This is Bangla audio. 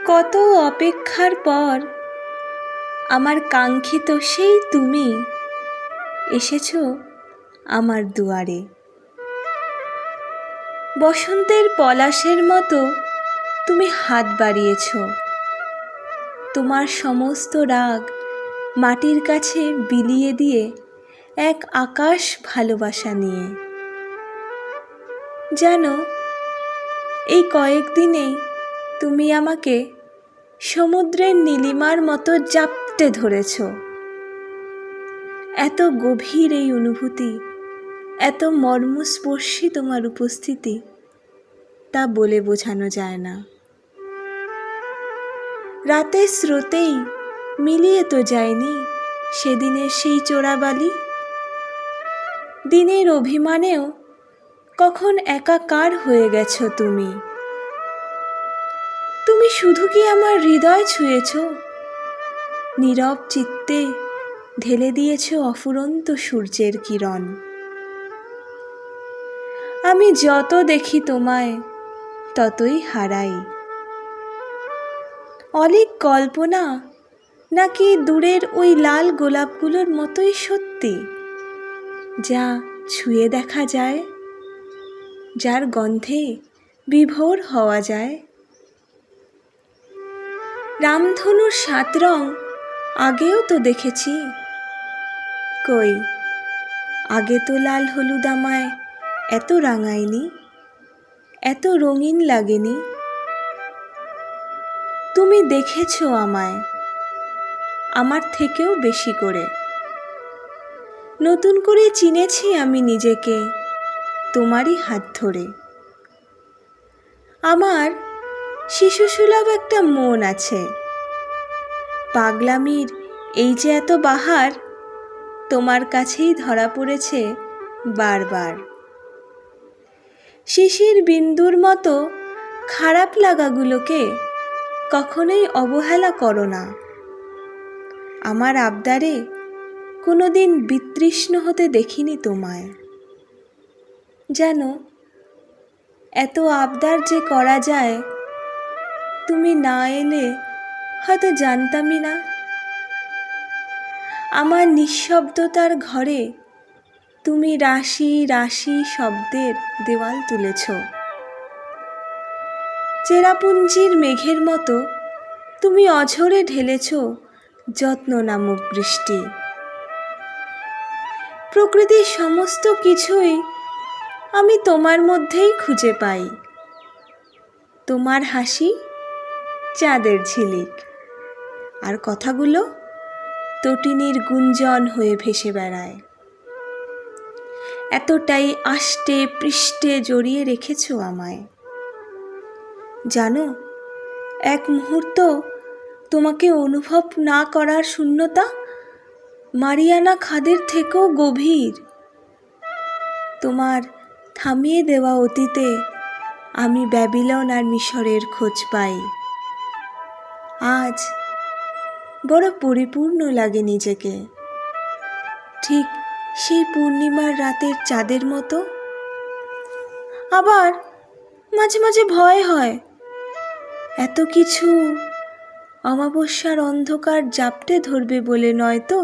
কত অপেক্ষার পর আমার কাঙ্ক্ষিত সেই তুমি এসেছো আমার দুয়ারে। বসন্তের পলাশের মতো তুমি হাত বাড়িয়েছ, তোমার সমস্ত রাগ মাটির কাছে বিলিয়ে দিয়ে এক আকাশ ভালোবাসা নিয়ে। জানো, এই কয়েকদিনেই তুমি আমাকে সমুদ্রের নীলিমার মতো জাপটে ধরেছ। এত গভীর এই অনুভূতি, এত মর্মস্পর্শী তোমার উপস্থিতি, তা বলে বোঝানো যায় না। রাতের স্রোতেই মিলিয়ে তো যায়নি সেদিনের সেই চোরাবালি। দিনের অভিমানেও কখন একাকার হয়ে গেছো তুমি। তুমি শুধু কি আমার হৃদয় ছুঁয়েছ, নীরব চিত্তে ঢেলে দিয়েছ অফুরন্ত সূর্যের কিরণ। আমি যত দেখি তোমায় ততই হারাই। অলীক কল্পনা নাকি দূরের ওই লাল গোলাপগুলোর মতোই সত্যি, যা ছুঁয়ে দেখা যায়, যার গন্ধে বিভোর হওয়া যায়। রামধনুর 7 রং আগেও তো দেখেছি, কই আগে তো লাল হলুদ আমায় এত রাঙায়নি, এত রঙিন লাগেনি। তুমি দেখেছো আমায় আমার থেকেও বেশি করে। নতুন করে চিনেছি আমি নিজেকে তোমারই হাত ধরে। আমার শিশুসুলভ একটা মন আছে, পাগলামির এই যে এত বাহার তোমার কাছেই ধরা পড়েছে বারবার। শিশির বিন্দুর মতো খারাপ লাগাগুলোকে কখনোই অবহেলা করো না। আমার আবদারে কোনোদিন বিতৃষ্ণ হতে দেখিনি তোমায়। জানো, এত আবদার যে করা যায় তুমি না এলে হয়তো জানতামই না। আমার নিঃশব্দতার ঘরে তুমি রাশি রাশি শব্দের দেওয়াল তুলেছ। চেরাপুঞ্জির মেঘের মতো তুমি অঝরে ঢেলেছ যত্ন নামক বৃষ্টি। প্রকৃতির সমস্ত কিছুই আমি তোমার মধ্যেই খুঁজে পাই। তোমার হাসি চাঁদের ঝিলিক, আর কথাগুলো তটিনীর গুঞ্জন হয়ে ভেসে বেড়ায়। এতটাই আষ্টে পৃষ্ঠে জড়িয়ে রেখেছ আমায়। জানো, এক মুহূর্ত তোমাকে অনুভব না করার শূন্যতা মারিয়ানা খাদের থেকেও গভীর। তোমার থামিয়ে দেওয়া অতীতে আমি ব্যাবিলন আর মিশরের খোঁজ পাই। আজ বড় পরিপূর্ণ লাগে নিজেকে, ঠিক সেই পূর্ণিমার রাতের চাঁদের মতো। আবার মাঝে মাঝে ভয় হয়, এত কিছু অমাবস্যার অন্ধকার জাপটে ধরবে বলে নয় তো।